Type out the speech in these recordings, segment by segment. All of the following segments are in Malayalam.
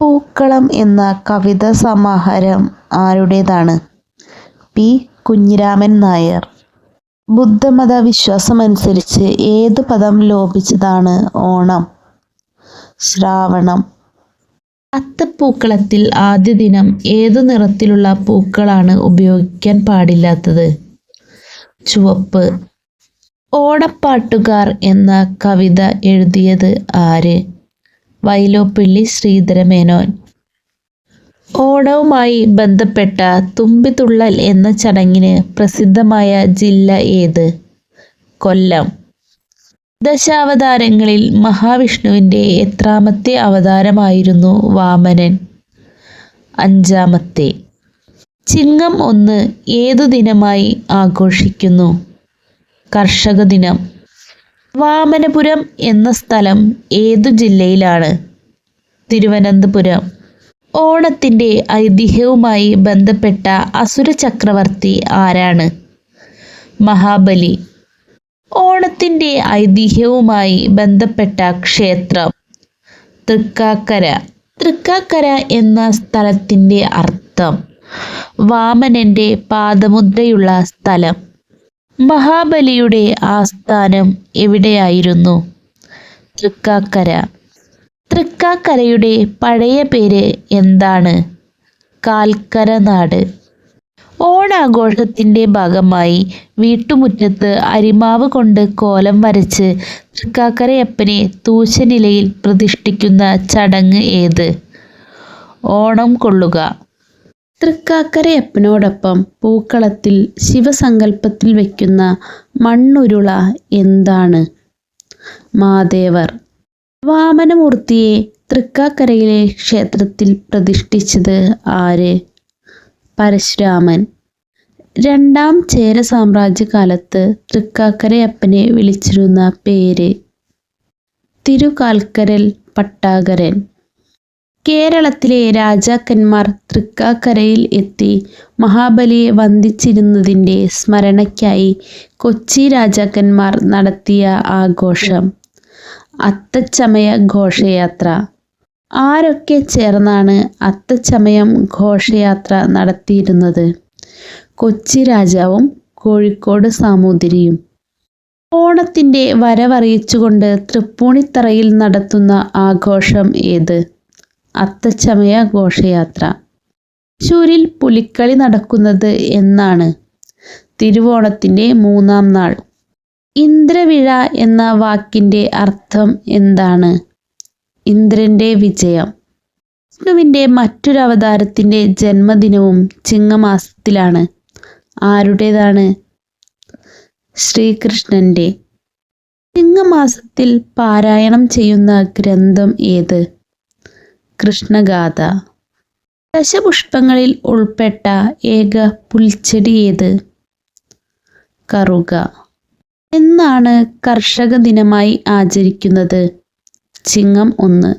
പൂക്കളം എന്ന കവിതാ സമാഹാരം ആരുടേതാണ്? പി. കുഞ്ഞിരാമൻ നായർ. ബുദ്ധമത വിശ്വാസമനുസരിച്ച് ഏതു പദം ലോപിച്ചതാണ് ഓണം? ശ്രാവണം. അത്തപ്പൂക്കളത്തിൽ ആദ്യ ദിനം ഏതു നിറത്തിലുള്ള പൂക്കളാണ് ഉപയോഗിക്കാൻ പാടില്ലാത്തത്? ചുവപ്പ്. ഓണപ്പാട്ടുകാർ എന്ന കവിത എഴുതിയത് ആര്? വൈലോപ്പിള്ളി ശ്രീധരമേനോൻ. ഓണവുമായി ബന്ധപ്പെട്ട തുമ്പിതുള്ളൽ എന്ന ചടങ്ങിന് പ്രസിദ്ധമായ ജില്ല ഏത്? കൊല്ലം. ദശാവതാരങ്ങളിൽ മഹാവിഷ്ണുവിൻ്റെ എത്രാമത്തെ അവതാരമായിരുന്നു വാമനൻ? അഞ്ചാമത്തെ. ചിങ്ങം 1 ഏതു ദിനമായി ആഘോഷിക്കുന്നു? കർഷക ദിനം. വാമനപുരം എന്ന സ്ഥലം ഏതു ജില്ലയിലാണ്? തിരുവനന്തപുരം. ഓണത്തിൻ്റെ ഐതിഹ്യവുമായി ബന്ധപ്പെട്ട അസുര ചക്രവർത്തി ആരാണ്? മഹാബലി. ഓണത്തിൻ്റെ ഐതിഹ്യവുമായി ബന്ധപ്പെട്ട ക്ഷേത്രം? തൃക്കാക്കര. തൃക്കാക്കര എന്ന സ്ഥലത്തിൻ്റെ അർത്ഥം? വാമനൻ്റെ പാദമുദ്രയുള്ള സ്ഥലം. മഹാബലിയുടെ ആസ്ഥാനം എവിടെയായിരുന്നു? തൃക്കാക്കര. തൃക്കാക്കരയുടെ പഴയ പേര് എന്താണ്? കാൽക്കരനാട്. ഓണാഘോഷത്തിൻ്റെ ഭാഗമായി വീട്ടുമുറ്റത്ത് അരിമാവ് കൊണ്ട് കോലം വരച്ച് തൃക്കാക്കരയപ്പനെ തൂശനിലയിൽ പ്രതിഷ്ഠിക്കുന്ന ചടങ്ങ് ഏത്? ഓണം കൊള്ളുക. തൃക്കാക്കരയപ്പനോടൊപ്പം പൂക്കളത്തിൽ ശിവസങ്കല്പത്തിൽ വയ്ക്കുന്ന മണ്ണുരുള എന്താണ്? മാതേവർ. വാമനമൂർത്തിയെ തൃക്കാക്കരയിലെ ക്ഷേത്രത്തിൽ പ്രതിഷ്ഠിച്ചത് ആര്? പരശുരാമൻ. രണ്ടാം ചേര സാമ്രാജ്യകാലത്ത് തൃക്കാക്കരയപ്പനെ വിളിച്ചിരുന്ന പേര്? തിരുകാൽക്കരൽ പട്ടാകരൻ. കേരളത്തിലെ രാജാക്കന്മാർ തൃക്കാക്കരയിൽ എത്തി മഹാബലിയെ വന്ദിച്ചിരുന്നതിൻ്റെ സ്മരണയ്ക്കായി കൊച്ചി രാജാക്കന്മാർ നടത്തിയ ആഘോഷം അത്തച്ചമയ ഘോഷയാത്ര. ആരൊക്കെ ചേർന്നാണ് അത്തച്ചമയം ഘോഷയാത്ര നടത്തിയിരുന്നത്? കൊച്ചി രാജാവും കോഴിക്കോട് സാമൂതിരിയും. ഓണത്തിൻ്റെ വരവറിയിച്ചുകൊണ്ട് തൃപ്പൂണിത്തറയിൽ നടത്തുന്ന ആഘോഷം ഏത്? അത്തച്ചമയ ഘോഷയാത്ര. തൃശ്ശൂരിൽ പുലിക്കളി നടക്കുന്നത് എന്നാണ്? തിരുവോണത്തിൻ്റെ 3-ാം നാൾ. ഇന്ദ്രവിഴ എന്ന വാക്കിൻ്റെ അർത്ഥം എന്താണ്? ഇന്ദ്രൻ്റെ വിജയം. വിഷ്ണുവിൻ്റെ മറ്റൊരു അവതാരത്തിൻ്റെ ജന്മദിനവും ചിങ്ങമാസത്തിലാണ്. ആരുടേതാണ്? ശ്രീകൃഷ്ണൻ്റെ. ചിങ്ങമാസത്തിൽ പാരായണം ചെയ്യുന്ന ഗ്രന്ഥം ഏത്? കൃഷ്ണഗാഥ. ദശപുഷ്പങ്ങളിൽ ഉൾപ്പെട്ട ഏക പുൽച്ചെടി ഏത്? കറുക. എന്നാണ് കർഷക ദിനമായി ആചരിക്കുന്നത്? ചിങ്ങം 1.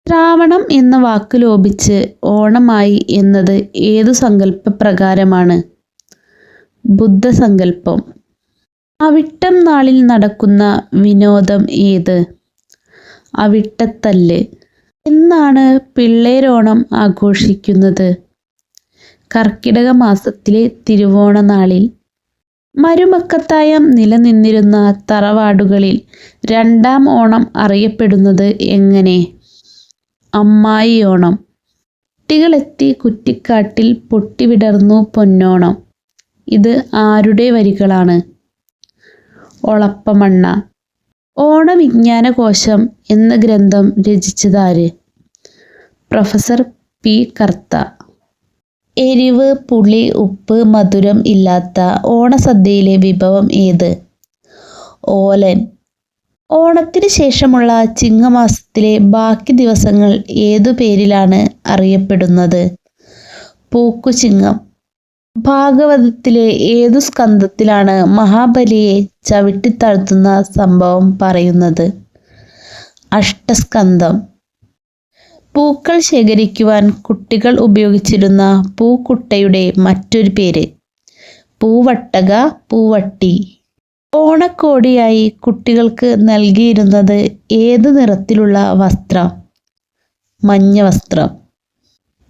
ശ്രാവണം എന്ന വാക്ക് ലോപിച്ച് ഓണമായി എന്നത് ഏതു സങ്കല്പപ്രകാരമാണ്? ബുദ്ധസങ്കല്പം. അവിട്ടം നാളിൽ നടക്കുന്ന വിനോദം ഏത്? അവിട്ടത്തല്ല്. എന്നാണ് പിള്ളേരോണം ആഘോഷിക്കുന്നത്? കർക്കിടക മാസത്തിലെ തിരുവോണ നാളിൽ. മരുമക്കത്തായം നിലനിന്നിരുന്ന തറവാടുകളിൽ 2-ാം ഓണം അറിയപ്പെടുന്നത് എങ്ങനെ? അമ്മായി ഓണം. കുട്ടികളെത്തി കുറ്റിക്കാട്ടിൽ പൊട്ടിവിടർന്നു പൊന്നോണം. ഇത് ആരുടെ വരികളാണ്? ഒളപ്പമണ്ണ. ഓണവിജ്ഞാനകോശം എന്ന ഗ്രന്ഥം രചിച്ചതാര്? Professor P. കർത്ത. എരിവ്, പുളി, ഉപ്പ്, മധുരം ഇല്ലാത്ത ഓണസദ്യയിലെ വിഭവം ഏത്? ഓലൻ. ഓണത്തിന് ശേഷമുള്ള ചിങ്ങമാസത്തിലെ ബാക്കി ദിവസങ്ങൾ ഏതു പേരിലാണ് അറിയപ്പെടുന്നത്? പൂക്കുചിങ്ങം. ഭാഗവതത്തിലെ ഏതു സ്കന്ധത്തിലാണ് മഹാബലിയെ ചവിട്ടിത്താഴ്ത്തുന്ന സംഭവം പറയുന്നത്? അഷ്ടസ്കന്ധം. പൂക്കൾ ശേഖരിക്കുവാൻ കുട്ടികൾ ഉപയോഗിച്ചിരുന്ന പൂക്കുട്ടയുടെ മറ്റൊരു പേര്? പൂവട്ടക, പൂവട്ടി. ഓണക്കോടിയായി കുട്ടികൾക്ക് നൽകിയിരുന്നത് ഏതു നിറത്തിലുള്ള വസ്ത്രം? മഞ്ഞ വസ്ത്രം.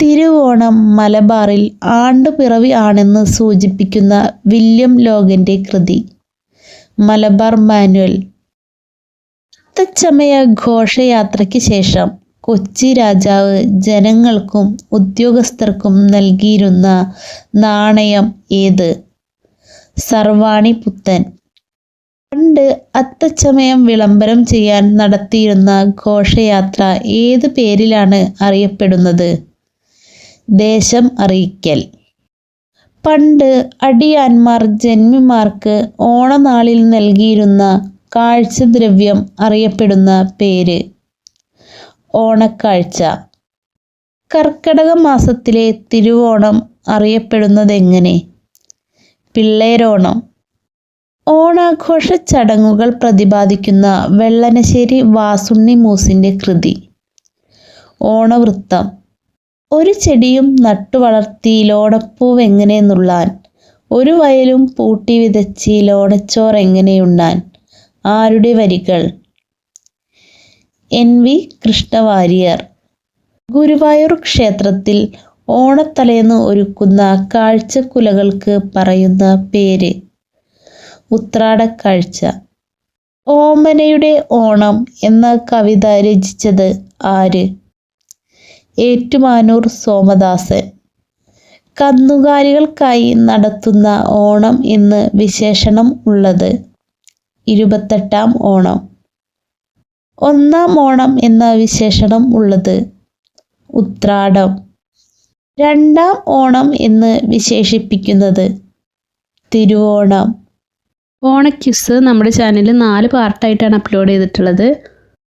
തിരുവോണം മലബാറിൽ ആണ്ടുപിറവി ആണെന്ന് സൂചിപ്പിക്കുന്ന വില്യം ലോഗന്റെ കൃതി മലബാർ മാനുവൽ. അത്തച്ചമയ ഘോഷയാത്രയ്ക്ക് ശേഷം കൊച്ചി രാജാവ് ജനങ്ങൾക്കും ഉദ്യോഗസ്ഥർക്കും നൽകിയിരുന്ന നാണയം ഏത്? സർവാണി പുത്തൻ. പണ്ട് അത്തച്ചമയം വിളംബരം ചെയ്യാൻ നടത്തിയിരുന്ന ഘോഷയാത്ര ഏത് പേരിലാണ് അറിയപ്പെടുന്നത്? ദേശം അറിയിക്കൽ. പണ്ട് അടിയാന്മാർ ജന്മിമാർക്ക് ഓണനാളിൽ നൽകിയിരുന്ന കാഴ്ചദ്രവ്യം അറിയപ്പെടുന്ന പേര് ഓണക്കാഴ്ച. കർക്കടക മാസത്തിലെ തിരുവോണം അറിയപ്പെടുന്നതെങ്ങനെ? പിള്ളേരോണം. ഓണാഘോഷ ചടങ്ങുകൾ പ്രതിപാദിക്കുന്ന വെള്ളനശ്ശേരി വാസുണ്ണി മൂസിൻ്റെ കൃതി ഓണവൃത്തം. ഒരു ചെടിയും നട്ടുവളർത്തിയിലോണപ്പൂവെങ്ങനെ നുള്ളാൻ, ഒരു വയലും പൂട്ടി വിതച്ചിലോണച്ചോറെങ്ങനെയുണ്ണാൻ. ആരുടെ വരികൾ? NV കൃഷ്ണവാര്യർ. ഗുരുവായൂർ ക്ഷേത്രത്തിൽ ഓണത്തലേന്ന് ഒരുക്കുന്ന കാഴ്ചക്കുലകൾക്ക് പറയുന്ന പേര് ഉത്രാടക്കാഴ്ച. ഓമനയുടെ ഓണം എന്ന കവിത രചിച്ചത് ആര്? ഏറ്റുമാനൂർ സോമദാസൻ. കന്നുകാലികൾക്കായി നടത്തുന്ന ഓണം എന്ന് വിശേഷണം ഉള്ളത് 28-ാം ഓണം. ഒന്നാം ഓണം എന്ന വിശേഷണം ഉള്ളത് ഉത്രാടം. രണ്ടാം ഓണം എന്ന് വിശേഷിപ്പിക്കുന്നത് തിരുവോണം. ഓണക്യൂസ് നമ്മുടെ ചാനലിൽ 4 പാർട്ടായിട്ടാണ് അപ്ലോഡ് ചെയ്തിട്ടുള്ളത്.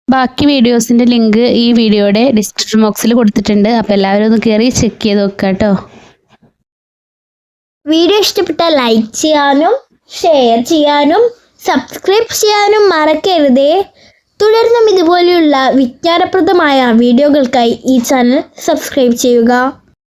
ബാക്കി വീഡിയോസിൻ്റെ ലിങ്ക് ഈ വീഡിയോയുടെ ഡിസ്ക്രിപ്ഷൻ ബോക്സിൽ കൊടുത്തിട്ടുണ്ട്. അപ്പോൾ എല്ലാവരും ഒന്ന് കയറി ചെക്ക് ചെയ്ത് നോക്കുക കേട്ടോ. വീഡിയോ ഇഷ്ടപ്പെട്ടാൽ ലൈക്ക് ചെയ്യാനും ഷെയർ ചെയ്യാനും സബ്സ്ക്രൈബ് ചെയ്യാനും മറക്കരുതേ. തുടർന്നും ഇതുപോലെയുള്ള വിജ്ഞാനപ്രദമായ വീഡിയോകൾക്കായി ഈ ചാനൽ സബ്സ്ക്രൈബ് ചെയ്യുക.